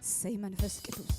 ሰይ መንፈስ ቅዱስ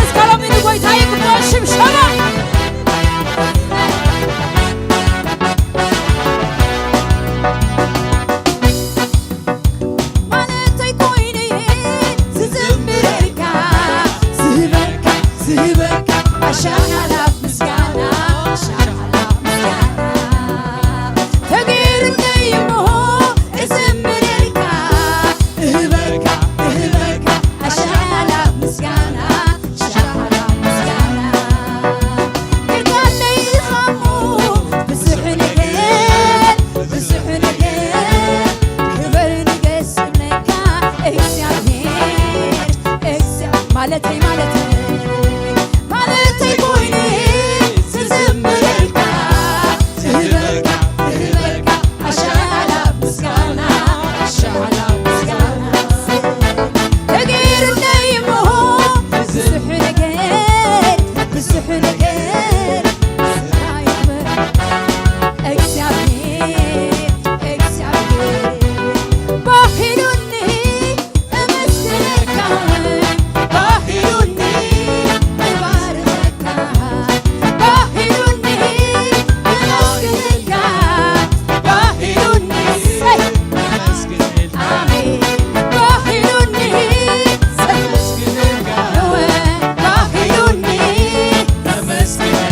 እስካለምን ጎይታዬ ቅዱስ ሽብሸባ Let's get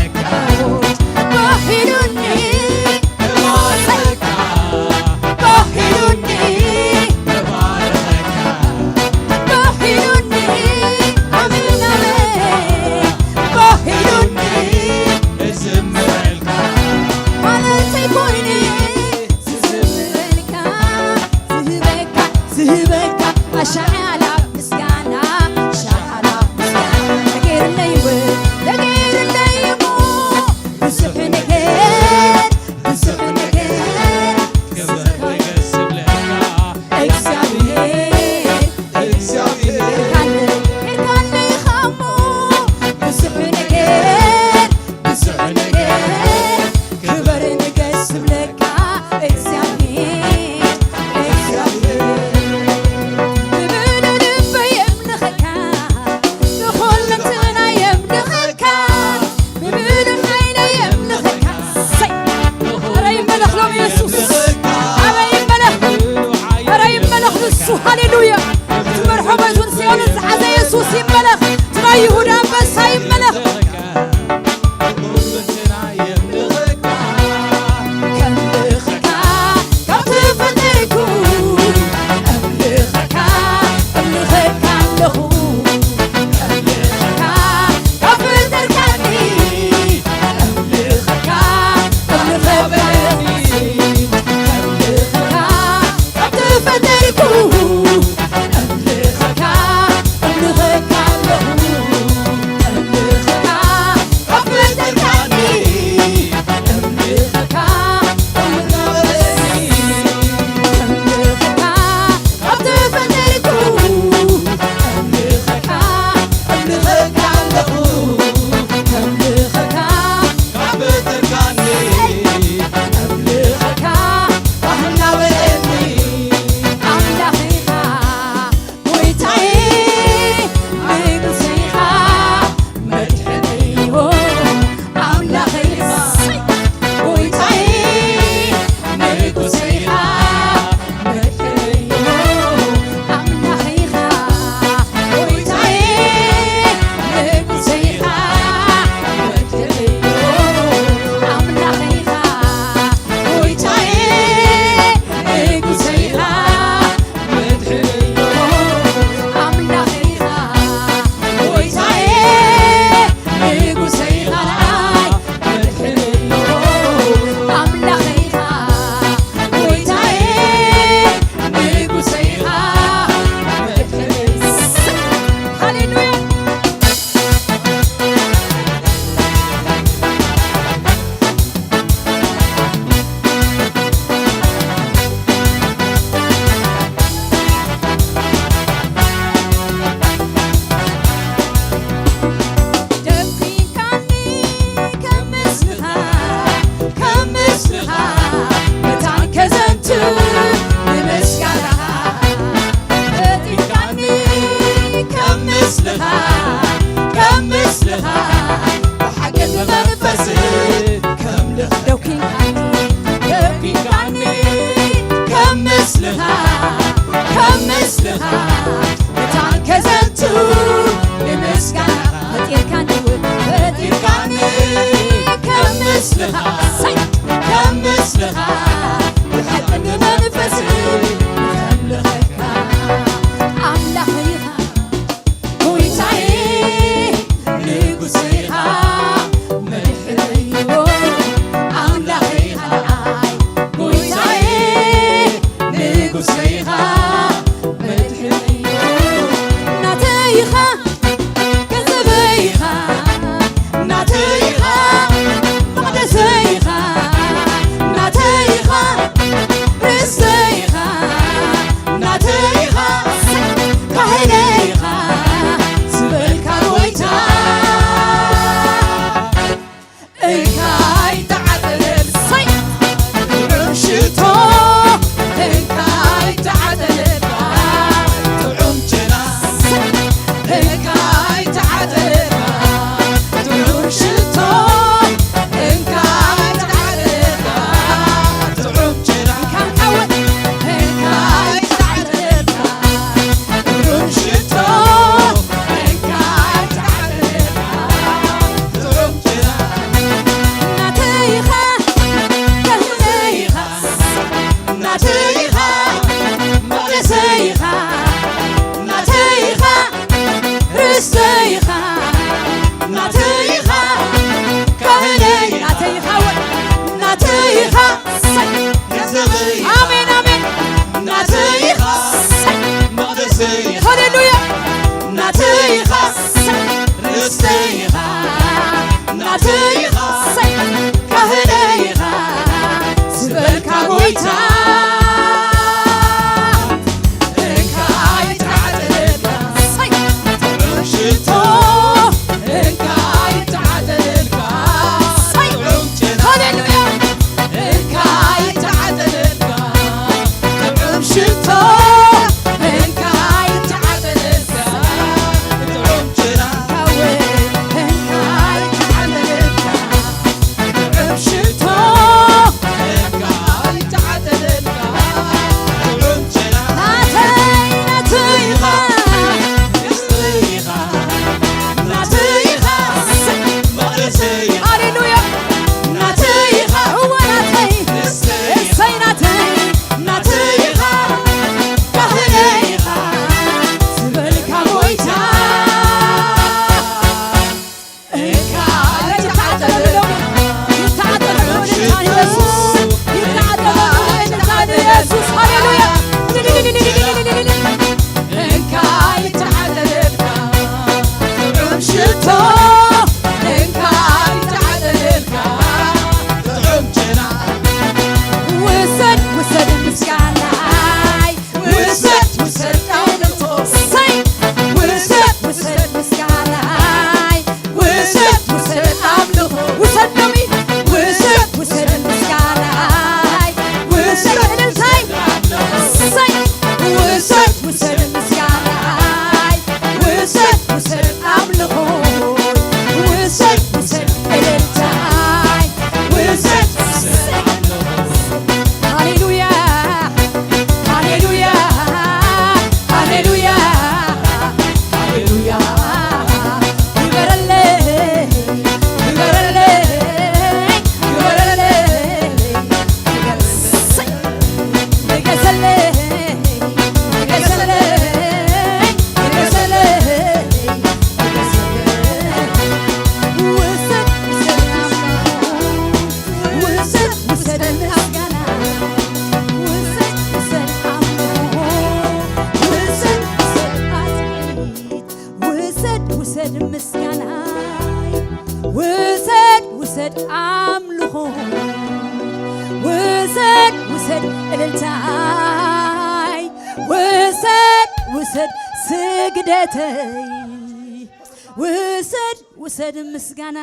ውሰድ ምስጋና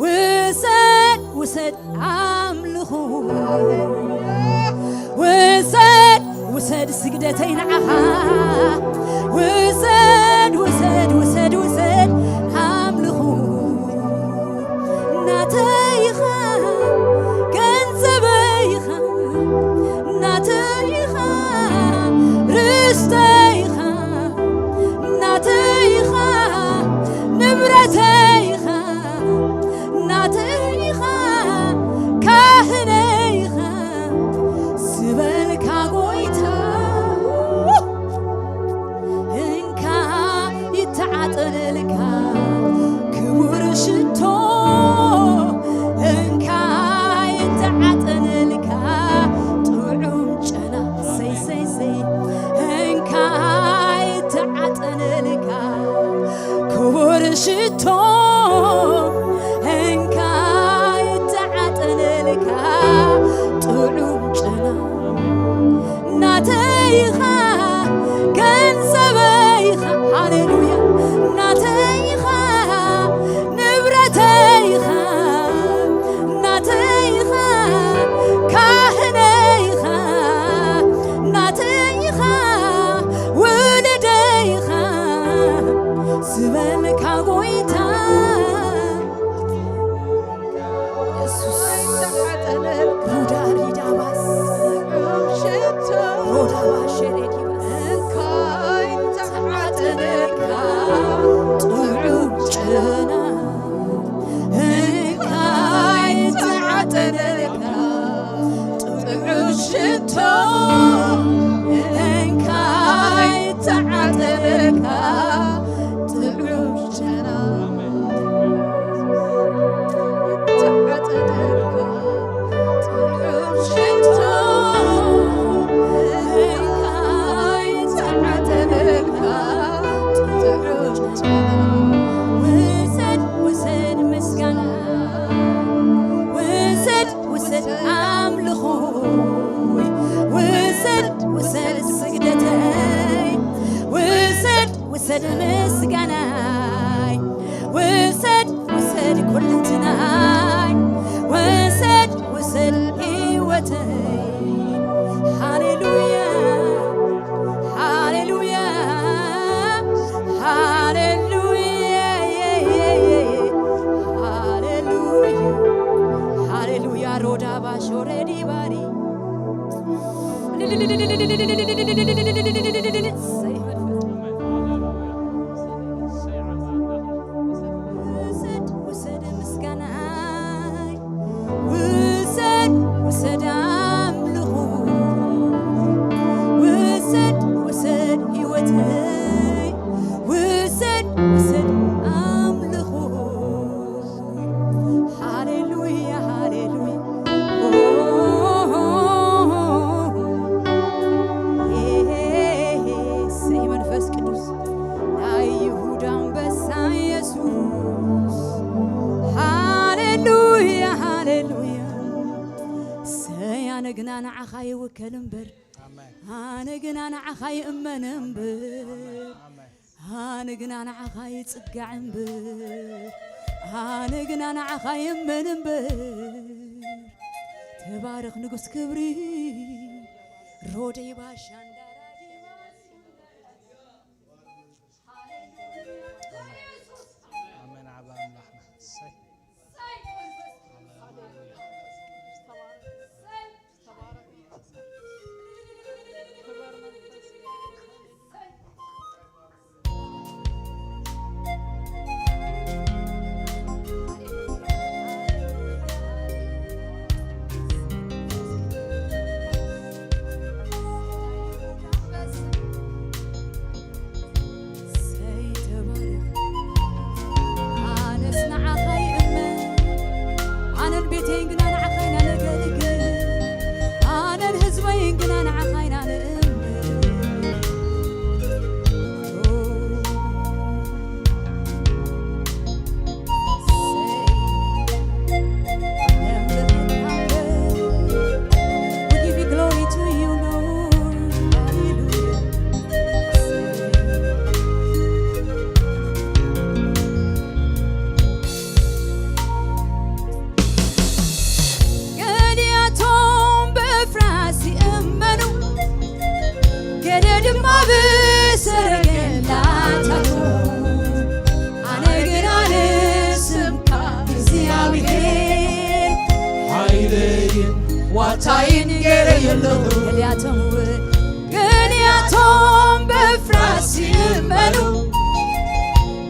ውሰድ ውሰድ አምልኾ ውሰድ ውሰድ ስግደተይ ንዓኻ ውሰድ ውሰድ ውሰድ ውሰድ አምልኾ ናተይኻ ገንዘበይኻ ናተይኻ ርስተይኻ ናተይኻ ንብረተይኻ ናተይኻ ካህነይኻ ዝበልካ ጎይታ እንካ ይተዓጠነልካ ክቡር ሽቶ እንካ ይተዓጠነልካ ጥዑም ጨና ሰይሰይሰይ እንካ ይተዓጠነልካ ክቡር ሽቶ እንካ ይተዓጠነልካ ጥዑም ጨና ናተይኻ ገንዘበይኻ ሃሌሉያ ናተይኻ ንብረተይኻ ናተይኻ ካህነይኻ ናተይኻ ውልደይኻ ዝበልካ ጎይታ ኢየሱስ ሩዳሪዳባስ ሮዳባሸሬዲባስ እንካይ ተዓጠነልካ ጥዑም ጨና እንካይ ተዓጠነልካ ጥዑም ሽቶ እንካይ ተዓጠነልካ ጥዑም ጨና ተዓጠነልካ ጥዑም ሽቶ እንካይ ተዓጠነልካ ጥዑም ጨና ውሰድ ውሰድ ምስጋና ውሰድ ውሰድ አምልኾ ውሰድ ውሰድ ስግደተይ ውሰድ ውሰድ ምስጋናይ ውሰድ ውሰድ ኩልትናይ ውሰድ ውሰድ ሕይወተይ ሃሌሉያ ሃሌሉያ ሃሌሉያ ሃሌሉያ ሃሌሉያ ሮዳባሾሬዲ ባሪ ውሰድ ውሰድ ምስጋናይ ውሰድ ውሰድ አምልኾ ውሰድ ውሰድ ሕይወተይ ውሰድ ውሰድ አምልኾ ሃሌሉያ ሃሌሉያ say جنا نعخاي وكلمبر أنا جنا نعخاي أمنبر أنا جنا نعخاي تقعنبر أنا جنا نعخاي أمنبر تبارك نقص كبري رودي باشان واتاين غير يلو قنياتهم بفراسي منو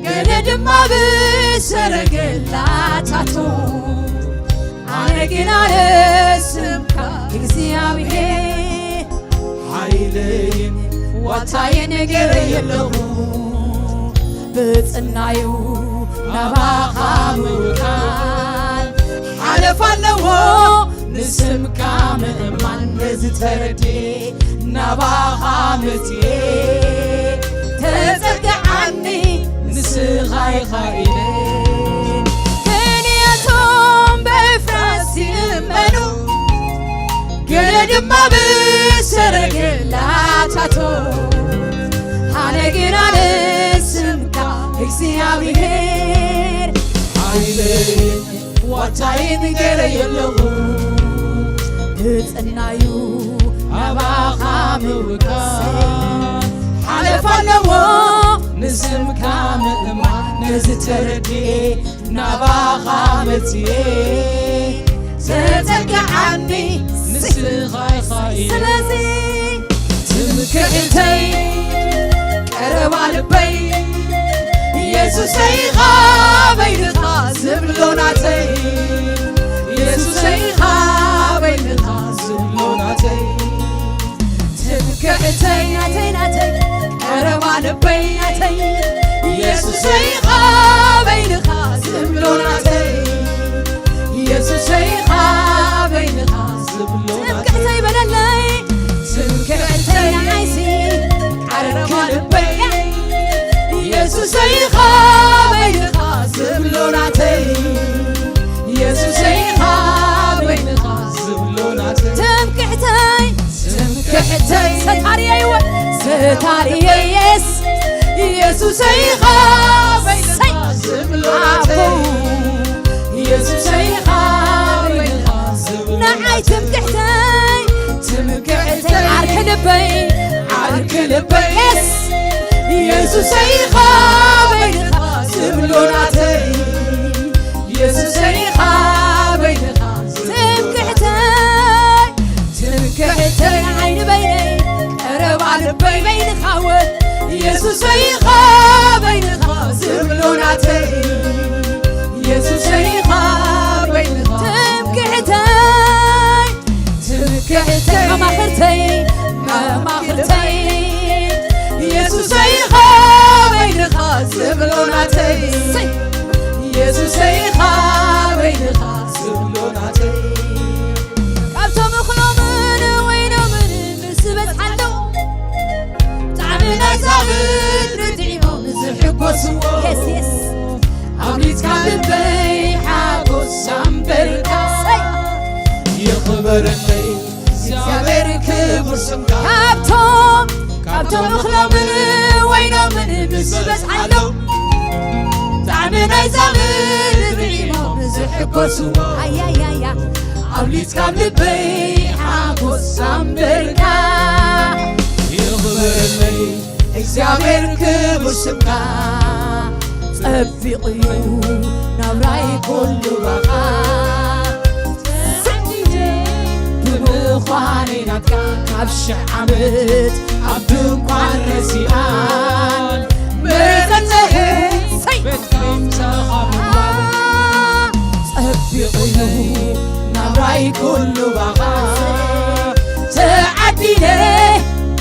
قلد ما بسرق اللاتاتو أنا قنا اسمك إكسيابي حيلين واتاين غير يلو بتنايو نباخا مكان حلف اللو نسم كامل من نزتردي نباخا متي تزرق عني نسخاي خايلين كنياتهم بفراسي منو قلد ما بسرق اللاتاتو حالقنا نسمك إكسيابيهير حيلين واتاين غير يلو بتنايو نباخا مكان حلف اللو نسم كامل ما نزتردي نباخا متي تزرق عني نسخاي خايلين سلازي تمكعتي قرب علبي يسوسي غابي نخازم لوناتي يسوسي غابي نخازم لوناتي تمكعتي ناتي قرب علبي يسوسي غابي نخازم لوناتي يسوسي غابي نخازم لوناتي تمكعتي بدلي تمكعتي عايسي قرب علبي يسوسي غابي نخازم لوناتي يسوسي غابي نخازم لوناتي تمكعتي ستاري أيوة ستاري يس يسوسي غابي نخازم لوناتي يسوسي غابي نخازم نعي تمكعتي عارك لبي يس يسوسي غابي نخازم لوناتي يسوسي غابي نخازم تمكعتي عين بيني قرب علبي بين خاوة يسوسي غابي نخازم لوناتي يسوسي غابي نخازم تمكعتي ما خرتي يسوسي غابي نخازم لوناتي يسوسي غابي نخازم لوناتي كابتو مخلومن وينو من مسبت حلو تعمل زابد ردعيهم زحقوسو يس عمليت كالبي حاقوس سامبركا يخبر اللي سمكا كابتوم خلومن وينومن بس علو تعمنا يزامن بريمو زحكوسو أيا عوليت كامل بي حاكوس سامبركا يغبر لي እግዚአብሔር ክቡር ስምካ ጸቢቕ እዩ ናብራይ ኩሉ ባኻ ብምዃኔ ናትካ ካብ 1000 ዓመት ኣብ ድንኳን ረሲኣን መረፀህ ቤትካ ይምሳኻ ጸቢቕ እዩ ናብራይ ኩሉ ባኻ ተዓዲነ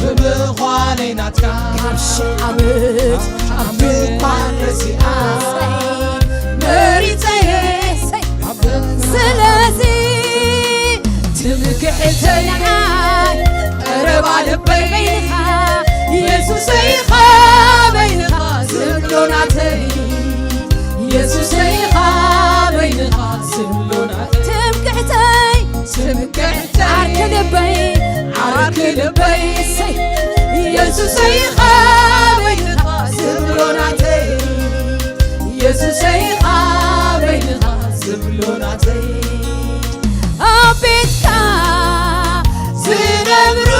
ብምዃኔ ናትካ ካብ 1000 ዓመት ኣብ ድንኳን ረሲኣን መሪፀየ ስለዚ ትምክሕተይ ቀረባ ልበይ በይንኻ ኢየሱሰይ ኢኻ በይንኻ ዝብሎ ናተይ ኢየሱሰይ ኢኻ በይንኻ ዝብሎ ናተይ ትምክሕተይ ዓርኪ ልበይ ኢየሱሰይ ኢኻ በይንኻ ዝብሎ ናተይ ኢየሱሰይ ኢኻ በይንኻ ዝብሎ ናተይ ኣብ ቤትካ ዝነብሩ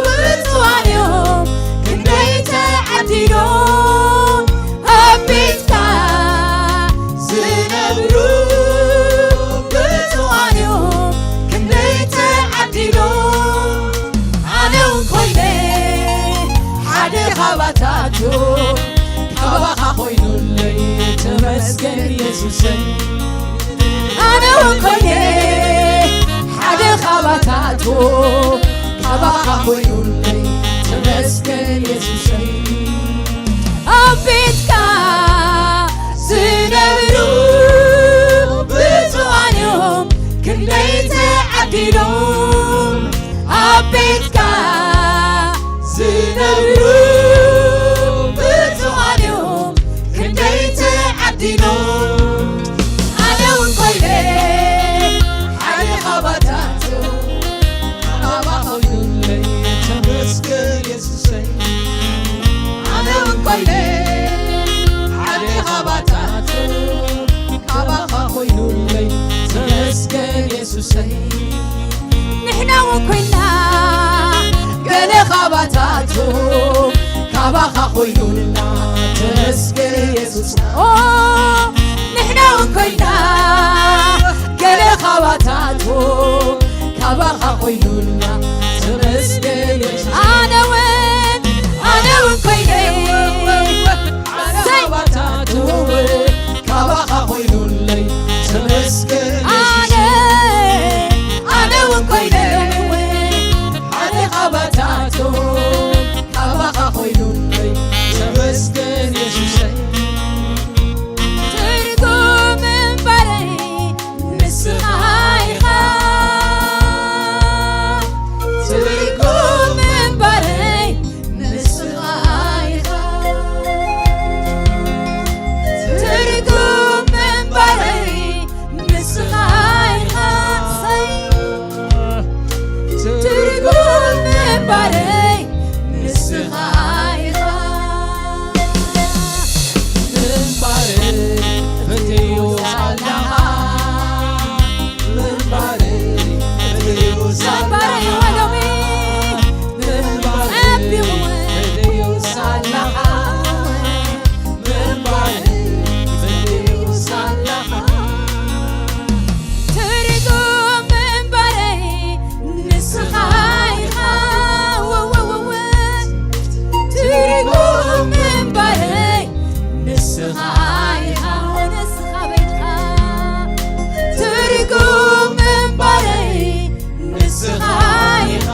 ብፁዓን እዮም ክንደይ ተዓዲሎም ኣብ ቤትካ ዝነብሩ ብፁዓን እዮም ክንደይ ተዓዲሎም ኣነ እውን ኮይነ ሓደ ካባታቶም ካባኻ ኮይኑለይ ተመስገን ኢየሱሰይ ኣነ እውን ኮይነ ሓደ ካባታቶ ካባኻ ኮይኑለይ ተመስገን ኢየሱሰይ ኣብ ቤትካ ዝነብሩ ብፁዓን እዮም ክንደይ ተዓዲሎም ኣብ ቤትካ ዝነብሩ ብፁዓን እዮም ክንደይ ተዓዲሎም ኣነ እውን ኮይነ ሓደ ካባታቶ ካባኻ ኮይኑለይ ተመስገን ኢየሱሰይ ኣነ እውን ኮይነ ሓደ ካባታቶ ካባኻ ኮይኑለይ ተመስገን ኢየሱሰይ ንሕና እውን ኮይና ገለ ካባታቶ ካባኻ ኮይኑልና ተመስገን ኢየሱሰይ ንሕና እውን ኮይና ገለ ካባታቶ ካባኻ ኮይኑልና ተመስገን ኢየሱሰይ ኣነ እውን ኮይነ ካባታቶ ካባኻ ኮይኑለይ ተመስገን ኣነ እውን ኮይነ ሓደ ካባታቶ ካባኻ ኮይኑለይ ተመስገን ኢየሱሰይ ትርጉም እምበረይ ንስኻ ኢኻ ትርጉም እምበረይ ንስኻ ኢኻ ትርጉም እምበረይ ንስኻ ኢኻ ትርጉም እምበረይ ንስኻ ኢኻ ምንባረይ ፈትዩ ሳለኻ ምንባረይ ፈትዩ ሳለኻ ወሎሚ ምንባረይ ፈትዩ ሳለኻ ምንባረይ ፈትዩ ሳለኻ ትርጉም እምበረይ ንስኻ ኢኻ ትርጉም እምበረይ ንስኻ ኢኻ ንስኻ ቤትካ ትርጉም እምበረይ ንስኻ ኢኻ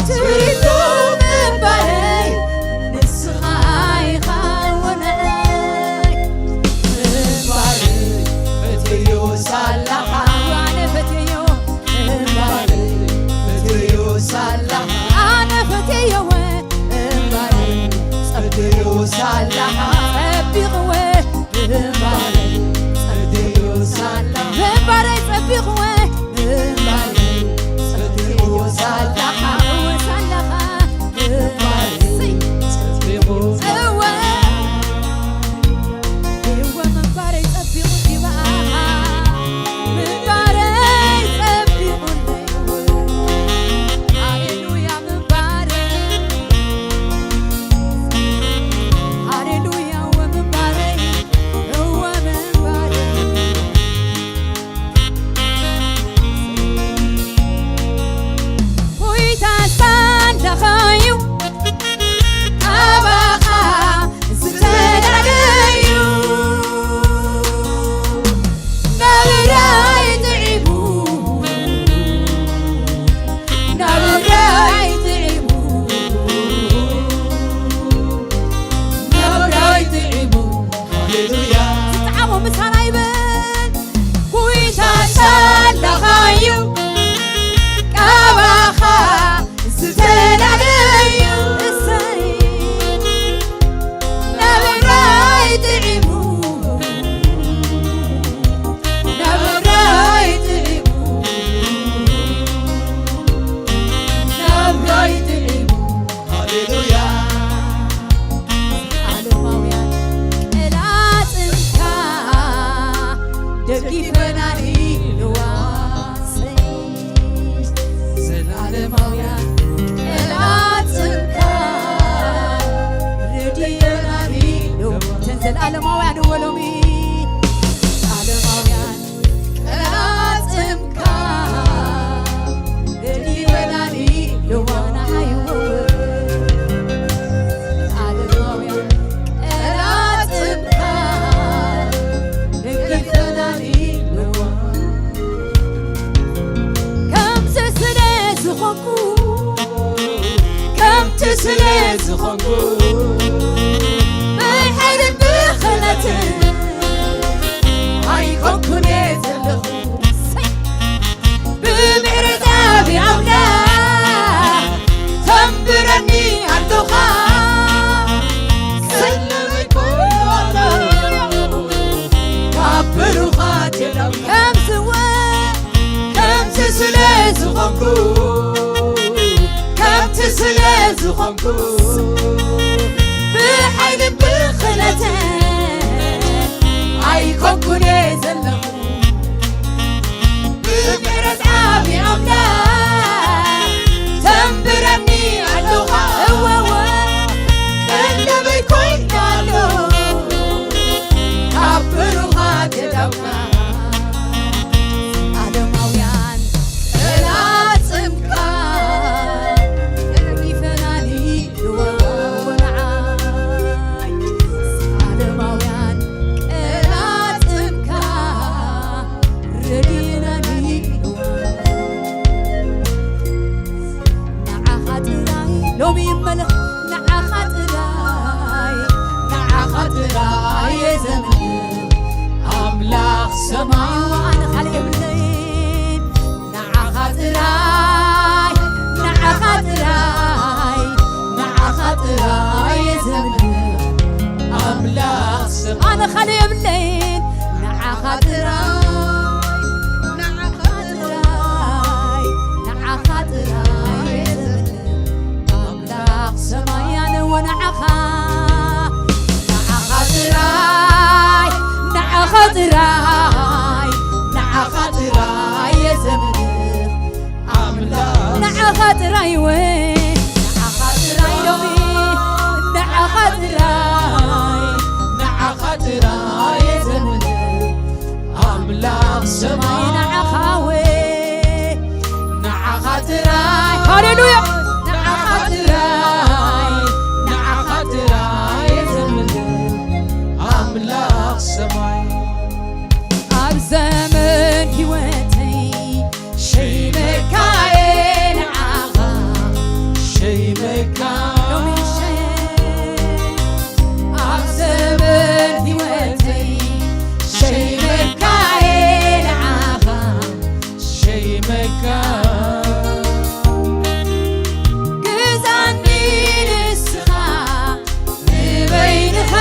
ትርጉም እምበረይ ንስኻ ኢኻ ወናይ ምንባረይ ፈትዩ ሳለኻ ኣነ ፈትዮ ምንባረይ ፈትዩ ሳለኻ ኣነ ፈትዮ ምንባረይ ፈትዩ ሳለኻ ፀቢቕወ ምንባረይ ፈትዩ ሳለኻ እምበረይ ፀቢቕወ ምንባረይ ሎሚ ዓለማውያን ቀላጽምካ ደሊ ወላሊ ልዋና ሃይወ ዓለማውያን ቀላጽምካ ደሊ ወላሊ ልዋ ከምዚ ስለ ዝኾንኩ ከምቲ ስለ ዝኾንኩ ብሓይልን ብኽእለትን ኣይኮንኩነ ዘለኹ ብምዕረጋቢ ኣምላኽ ተንብረኒ ኣለኻ ሰለመይ ኮይኑ ኣሎ ካብ ብሩኻት የለም ከምዚ ስለ ዝኾንኩ ከምቲ ስለ ዝኾንኩ ብሓይልን ብኽእለትን ኣይኮንኩነ ዘለኹ ብምሕረት ዓብዪ ኣምላኽ ተንብረኒ ኣለኻ እወወ ቀለበይ ኮይኑ ኣሎ ካብ ብሩኻት የዳውካ ዓለማውያን ቀላጽምካ ደጊፈናኒ ልወናዓይ ዓለማውያን ቀላጽምካ ረዲናኒ ንዓኻ ጥራይ ሎሚ ይመለኽ ንዓኻ ጥራይ የዘምር ኣምላኽ ሰማይ ዋኣነ ካልእ የብለይን ንዓኻ ጥራይ የዘምር ኣምላኽ ሰማይ ኣነ ካልእ የብለይን ንዓኻ ጥራይ የዘምር ኣምላኽ ሰማይ ኣነ ወንዓኻ ጥራይ የዘምር ንዓኻ ጥራይ ወ ንዓኻ ጥራይ ሎሚ ንዓኻ ጥራይ የዘምር ኣምላኽ ሰማይ ንዓኻ ወ ንዓኻ ጥራይ ሃሌሉያ ንዓኻ ጥራይ የዘምር ኣምላኽ ሰማይ ኣብ ዘመን ሕይወተይ ሸይመካየ ንዓኻ ሸይመካ ሎሚ ኣብ ዘመን ሕይወተይ ሸይመካየ ንዓኻ ሸይመካ ግዛኒ ንስኻ ንበይንኻ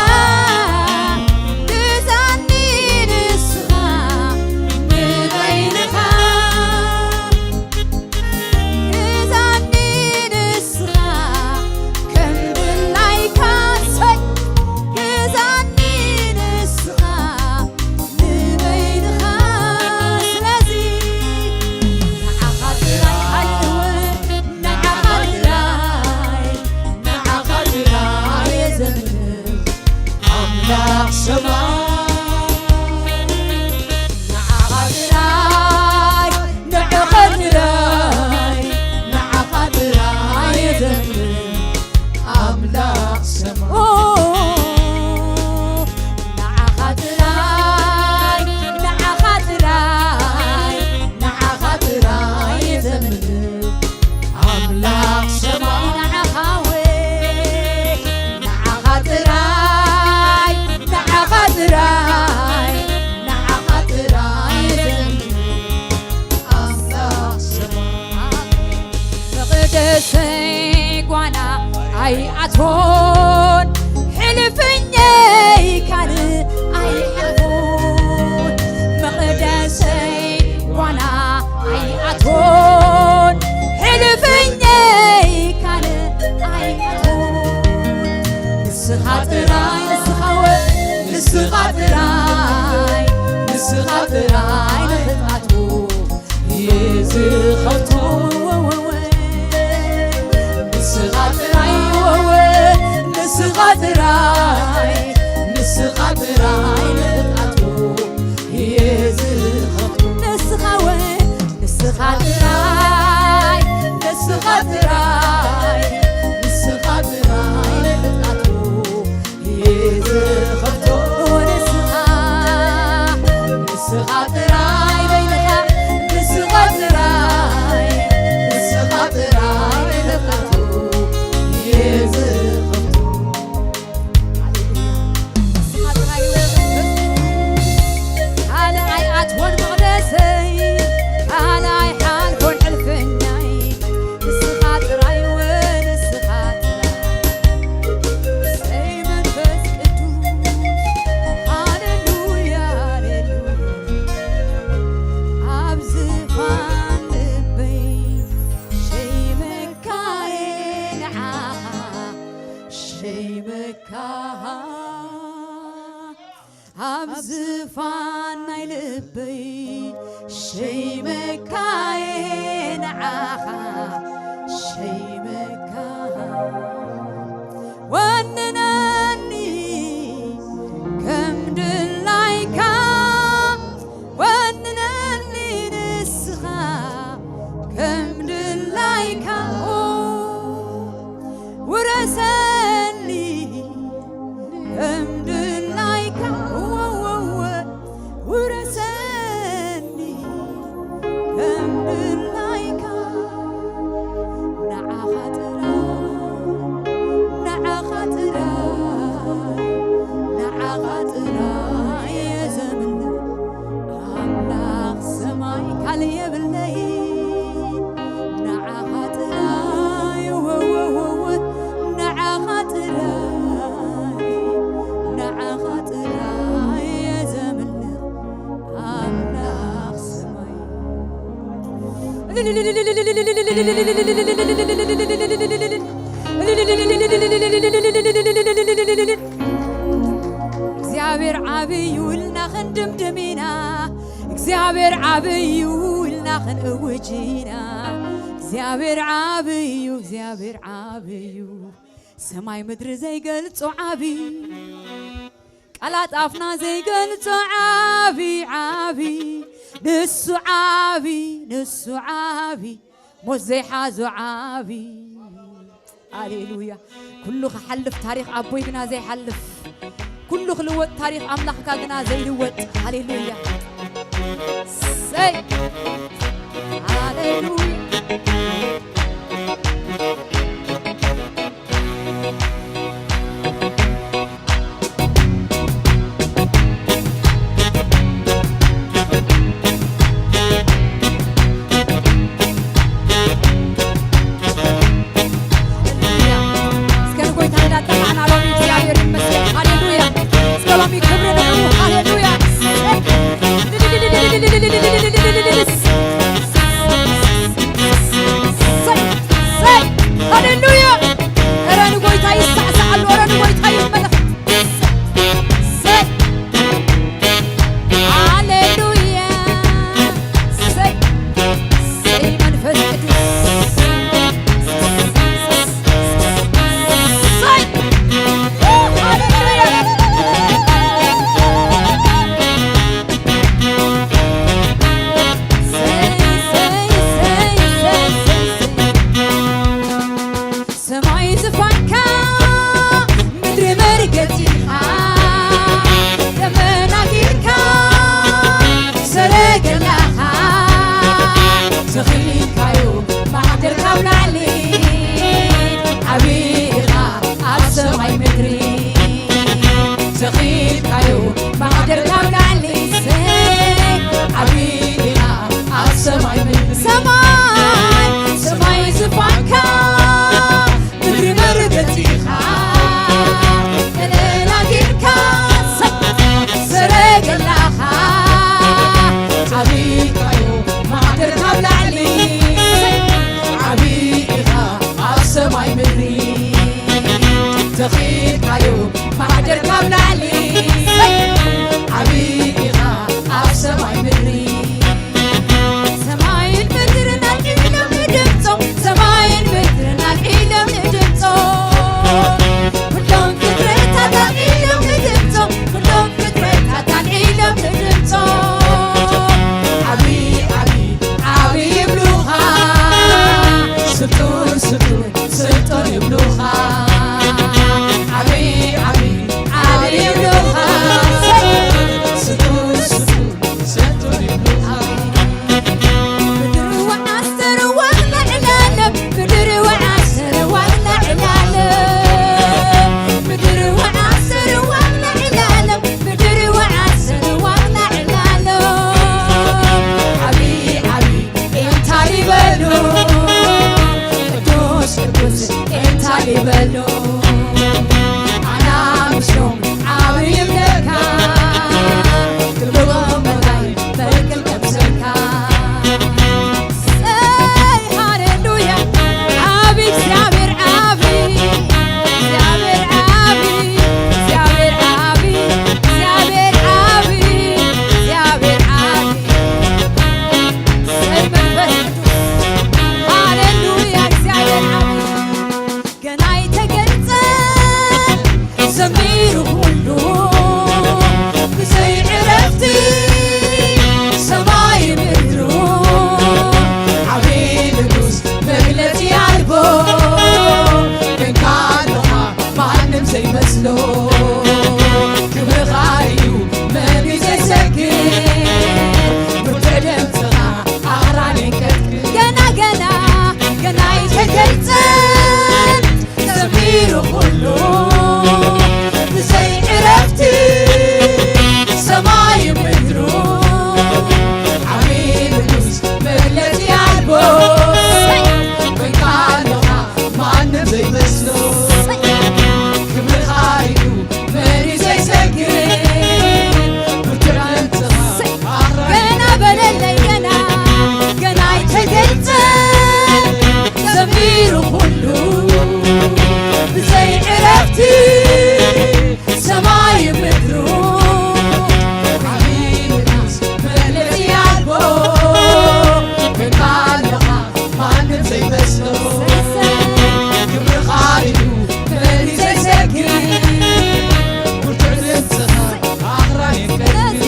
ኣይኣትዎን ሕልፍኛይ ካልእ ኣይሓልፎን መቕደሰይ ጓና ኣይኣትዎን ሕልፍኛይ ካልእ ኣይኣትዎን ንስኻ ጥራይ ንስኻ ጥራይ ንኽትኣቱ የዝኸብቶ ንስኻ ጥራይ መካሃ أبزفان يلبي شي مكاين عاها شي مكاها وننني كم دلايكا وننني نسخا كم دلايكا ورسلي كم دلايكا ورسلني كم دلايكا نعا خاطرا يا زمن أملاك سماي كالي بالليل نعا خاطرا نعا خاطرا يا زمن أملاك سماي እግዚአብሔር ዓብይ ውልና ኽንድምድሚና እግዚአብሔር ዓብይ ውልና ኽንእውጂና እግዚአብሔር ዓብይ ሰማይ ምድሪ ዘይገልጾ ዓብይ ቃላት አፍና ዘይገልጾ ዓብይ ንሱ ዓብይ ሞት ዘይሓዞ ዓብይ ሃሌሉያ ኩሉ ክሓልፍ ታሪኽ ኣቦይ ግና ዘይሓልፍ كله خلوت تاريخ أملاك كأجنا زي الوت هاليلويا سي هاليلويا سطور ዘይመስሎ ክብርኻዩ መን ዘይሰግድ ብትደምፅኻ ኣኽራነይከት ገና ገና ገና ይተገልጸን ዘሚሩ ኩሉ ብዘይ ዕረፍቲ ሰማይ ምድሩ ዓብዪ ንጉስ መግለጺ ኣልቦ ኮይንካ ኣለኻ ማንም ዘይመስሎ ክብርኻዩ መን ዘይሰግድ ብትደምፅኻ ገና በለለይ ገና ገና ይተገልጸን ዘሚሩ ኩሉ ብዘይ ዕረፍቲ ሰማይ ምድሩ ዓብዪ ንጉስ መግለጺ ኣልቦ ኮይንካ ኣለኻ ማንም ዘይመስሎ ክብርኻዩ መን ዘይሰግድ ብትደምፅኻ ኣኽራነይከት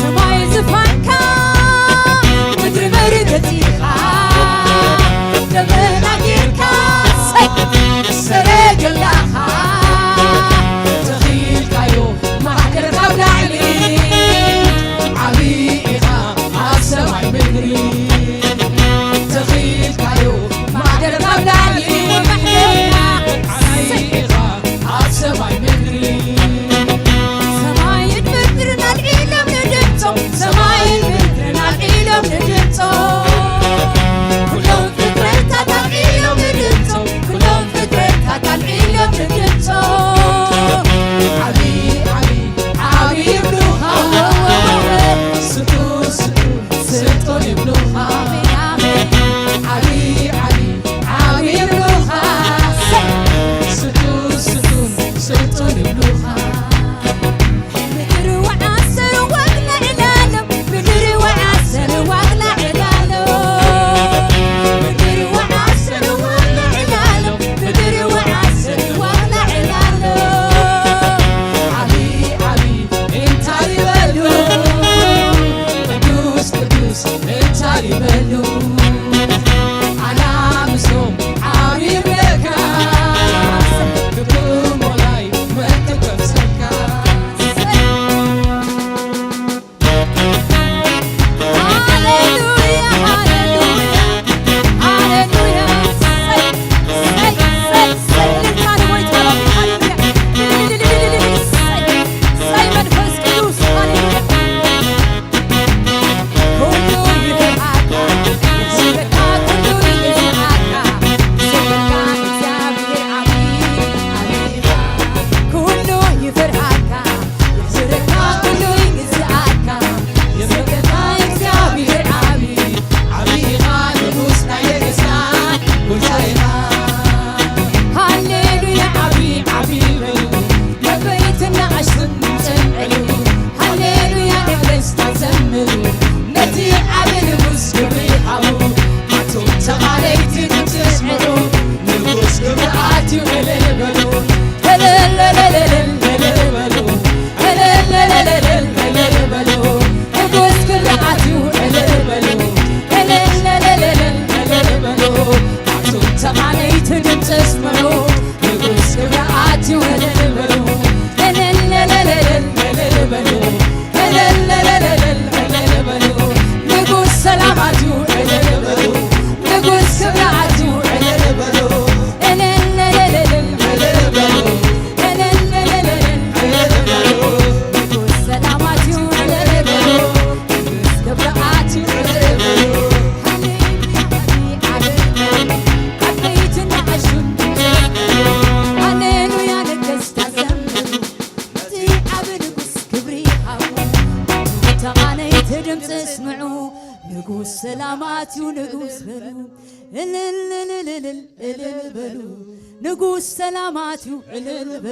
ሰማይ ዝፋንካ ምድሪ መርገጺኻ ደመና ጌርካ ሰረገላኻ ተኺልካዮ ማሕደር ካብ ላዕሊ ዓብዪ ኢኻ ኣብ ሰማይ ምድሪ ተኺልካዮ ማሕደር ካብ ላዕሊ ዓብዪ ኢኻ ኣብ ሰማይ ምድሪ ሰማይን ምድርን ኣልዒሎም ንድምፆም ሰማይን ምድርን ኣልዒሎም ንድምፆም ኩሎም ፍጥረታት ኣልዒሎም ንድምፆም ኩሎም ፍጥረታት ኣልዒሎም ንድምፆም ዓብዪ ዓብዪ ዓብዪ ይብሉኻ ስጡን ስጡን ስጡን ይብሉኻ አሜን አሜን ዓብዪ ዓብዪ ዓብዪ ይብሉኻ ስጡን ስጡን ስጡን ይብሉኻ ምድሪ ወዓሰር ዋግላ ዕላሎም ምድሪ ወዓሰር ዋግላ ዕላሎም ምድሪ ወዓሰር ዋግላ ዕላሎም ምድሪ ወዓሰር ዋግላ ዕላሎም ዓብዪ ዓብዪ እንታይ ይበሉ ቅዱስ ቅዱስ እንታይ ይበሉ ኣና ምስሎም ዓብዪ ይብለካ ክብሩ ሞላይ መጥቶ ከምሰካ ሃሌሉያ ሃሌሉያ ሃሌሉያ ሰይ ሰይ ሰይ ሰይ ልታን ወይታ ሃሌሉያ ሰይ ሰይ መንፈስ ቅዱስ ሃሌሉያ ሁሉ ይበቃል ይበቃ ሁሉ ይበቃል ይበቃ እግዚአብሔር ዓብዪ ዓብዪ ሁሉ ይፈርሃካ ይዝረካ ሁሉ ይግዝአካ የመገታ እግዚአብሔር ዓብዪ ዓብዪኻ ንጉስ ናይ ነገሥታት ጎይታይኻ ሃሌሉያ ዓብዪ ዓብዪ በሉ መበይትና ዓሽን ጸንዕሉ ሃሌሉያ ነገሥታት ዘምሩ ነቲ ዓብ ንጉስ ክብሪ ሃቡ ኣቶም ተቓለይቲ ንትስምዑ ንጉስ ክብሪ ኣትዩ እልል በሉ እልል በሉ እልል በሉ ንጉስ ክብሪ ኣትዩ እልል በሉ እልል በሉ ኣቶም ተቓለይቲ ንትስምዑ ንጉስ ክብሪ ኣትዩ እልል በሉ እልል በሉ ንጉስ ሰላም አትዩ እልል በሉ ንጉስ ክብሪ አትዩ እልል በሉ እልል በሉ ንጉስ ሰላም አትዩ እልል በሉ ንጉስ ክብሪ አትዩ እልል በሉ ዓበይትና ዓሹም ሃሌሉያ ነገሥታት ዘምሩ እቲ ዓብ ንጉስ ክብሪ ሃቡ ተቓነይቲ ድምፂ ስምዑ ንጉስ ሰላም አትዩ ንጉስ በሉ እልል በሉ ንጉስ ሰላም አትዩ እልል በሉ